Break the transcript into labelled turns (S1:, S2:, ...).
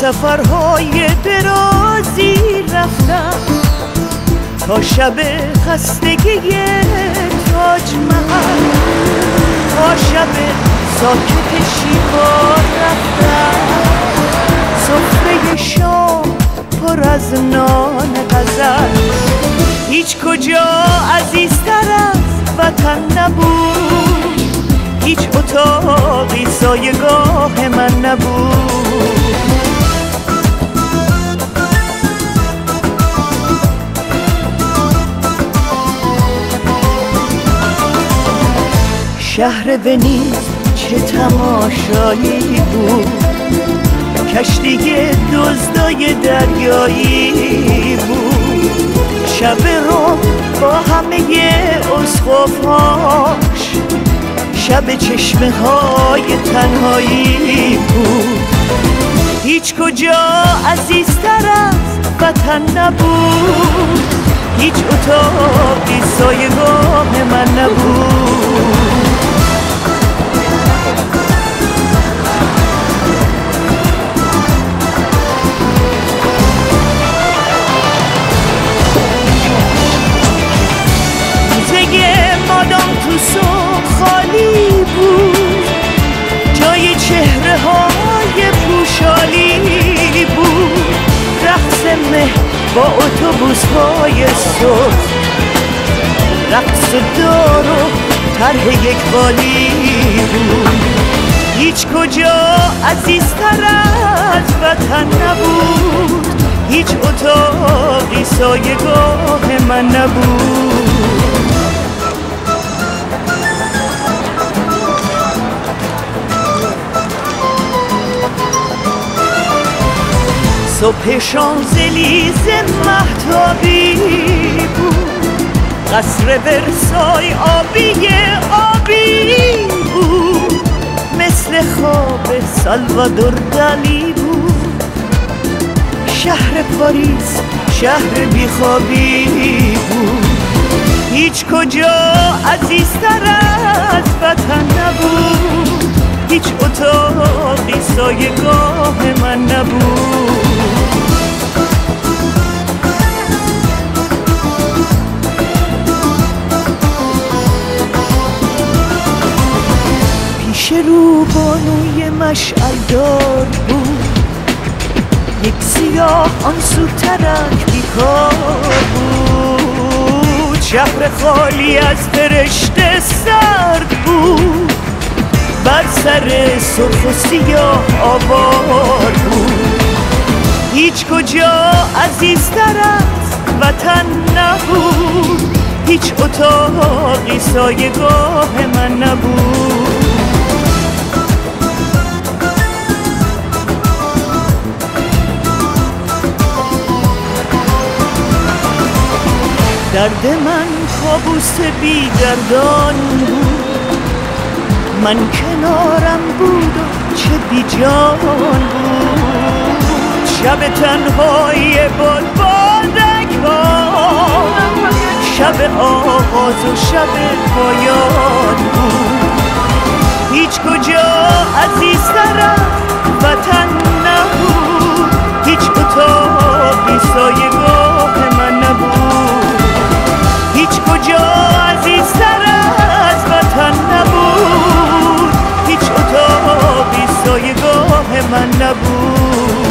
S1: سفرهای درازی رفتم تا شب خستگی تاج محل، تا شب ساکت شیکار رفتم. سفره شام پر از نان غزل، هیچ کجا عزیزتر از وطن نبود، هیچ اتاقی سایگاه من نبود. شهر ونیز چه تماشایی بود، کشتی دزدای دریایی بود. شب رو با همه اسقف‌هاش، شب چشمه های تنهایی بود. هیچ کجا عزیزتر از وطن نبود، هیچ اتاقی سایگاه من نبود. مادام توسو خالی بود، جای چهره های پوشالی بود. رقص مه با اتوبوس های صبح، رقص دار و طرح یک بالی بود. هیچ کجا عزیزتر از وطن نبود، هیچ اتاقی سایگاه من نبود. صبح شانزلیزه مهتابی بود، قصر ورسای آبی بود. مثل خواب سالوادور دالی بود. شهر پاریس شهر بیخوابی بود. هیچ کجا عزیزتر از وطن نبود، هیچ اتاقی سایگاه من نبود. پیش رو بانوی مشعلدار بود، یک سیاه آن سو ترک بیکار بود. شهر خالی از فرشته سرد بود، بر سر سرخ و سیاه آوار بود. هیچ کجا عزیزتر از وطن نبود، هیچ اتاقی سایگاه من نبود. درد من کابوس بی‌دردان بود، من کنارم بود و چه بیجان بود. شب تنهایی بادک ها، شب آغاز و شب پایان بود. هیچ کجا عزیزتر از وطن نبود، هیچ اتاقی سایگاه من نبود. هیچ کجا عزیزتر از وطن نبود، هیچ اتاقی سایگاه من نبود.